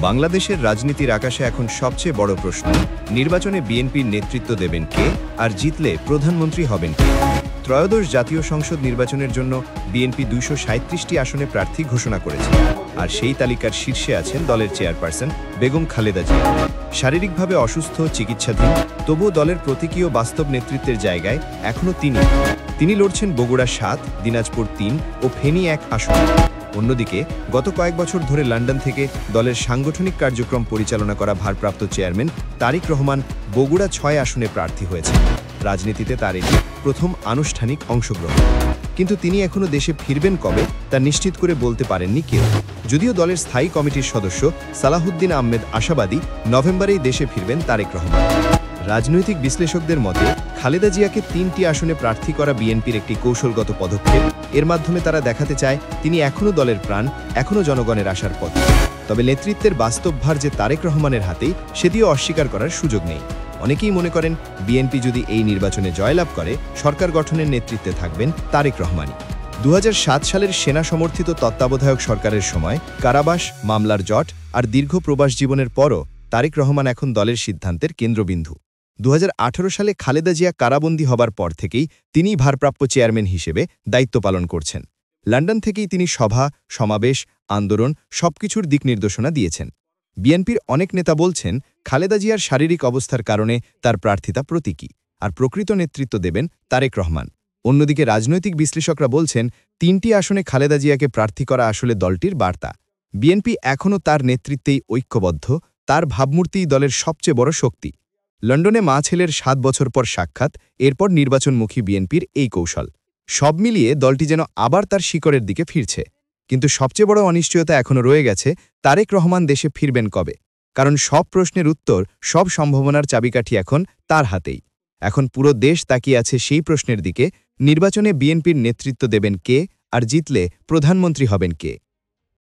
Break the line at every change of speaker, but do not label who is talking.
বাংলাদেশের রাজনীতির আকাশে এখন সবচেয়ে বড় প্রশ্ন, নির্বাচনে বিএনপির নেতৃত্ব দেবেন কে, আর জিতলে প্রধানমন্ত্রী হবেন কে। ত্রয়োদশ জাতীয় সংসদ নির্বাচনের জন্য বিএনপি ২৩৭টি আসনে প্রার্থী ঘোষণা করেছে, আর সেই তালিকার শীর্ষে আছেন দলের চেয়ারপারসন বেগম খালেদা জিয়া। শারীরিকভাবে অসুস্থ, চিকিৎসাধীন, তবুও দলের প্রতীকীয় বাস্তব নেতৃত্বের জায়গায় এখনও তিনি লড়ছেন বগুড়া ৭, দিনাজপুর ৩ ও ফেনী ১ আসন। অন্যদিকে গত কয়েক বছর ধরে লন্ডন থেকে দলের সাংগঠনিক কার্যক্রম পরিচালনা করা ভারপ্রাপ্ত চেয়ারম্যান তারেক রহমান বগুড়া ৬ আসনে প্রার্থী হয়েছেন। রাজনীতিতে তার এটি প্রথম আনুষ্ঠানিক অংশগ্রহণ, কিন্তু তিনি এখনও দেশে ফিরবেন কবে তা নিশ্চিত করে বলতে পারেননি কেউ। যদিও দলের স্থায়ী কমিটির সদস্য সালাহুদ্দিন আহমেদ আশাবাদী নভেম্বরেই দেশে ফিরবেন তারেক রহমান। রাজনৈতিক বিশ্লেষকদের মতে খালেদা জিয়াকে ৩টি আসনে প্রার্থী করা বিএনপির একটি কৌশলগত পদক্ষেপ। এর মাধ্যমে তারা দেখাতে চায় তিনি এখনও দলের প্রাণ, এখনও জনগণের আশার পথে। তবে নেতৃত্বের বাস্তব ভার যে তারেক রহমানের হাতেই, সেটিও অস্বীকার করার সুযোগ নেই। অনেকেই মনে করেন বিএনপি যদি এই নির্বাচনে জয়লাভ করে, সরকার গঠনের নেতৃত্বে থাকবেন তারেক রহমানই। ২০০৭ সালের সেনা সমর্থিত তত্ত্বাবধায়ক সরকারের সময় কারাবাস, মামলার জট আর দীর্ঘ প্রবাস জীবনের পরও তারেক রহমান এখন দলের সিদ্ধান্তের কেন্দ্রবিন্দু। ২০১৮ সালে খালেদা জিয়া কারাবন্দী হবার পর থেকেই তিনি ভারপ্রাপ্ত চেয়ারম্যান হিসেবে দায়িত্ব পালন করছেন। লন্ডন থেকেই তিনি সভা, সমাবেশ, আন্দোলন সবকিছুর দিক নির্দেশনা দিয়েছেন। বিএনপির অনেক নেতা বলছেন খালেদা জিয়ার শারীরিক অবস্থার কারণে তার প্রার্থিতা প্রতীকী, আর প্রকৃত নেতৃত্ব দেবেন তারেক রহমান। অন্যদিকে রাজনৈতিক বিশ্লেষকরা বলছেন ৩টি আসনে খালেদা জিয়াকে প্রার্থী করা আসলে দলটির বার্তা। বিএনপি এখনও তার নেতৃত্বেই ঐক্যবদ্ধ, তার ভাবমূর্তিই দলের সবচেয়ে বড় শক্তি। লন্ডনে মা ছেলের ৭ বছর পর সাক্ষাৎ, এরপর নির্বাচনমুখী বিএনপির এই কৌশল, সব মিলিয়ে দলটি যেন আবার তার শিকড়ের দিকে ফিরছে। কিন্তু সবচেয়ে বড় অনিশ্চয়তা এখনও রয়ে গেছে, তারেক রহমান দেশে ফিরবেন কবে। কারণ সব প্রশ্নের উত্তর, সব সম্ভাবনার চাবিকাঠি এখন তার হাতেই। এখন পুরো দেশ তাকিয়ে আছে সেই প্রশ্নের দিকে, নির্বাচনে বিএনপির নেতৃত্ব দেবেন কে, আর জিতলে প্রধানমন্ত্রী হবেন কে।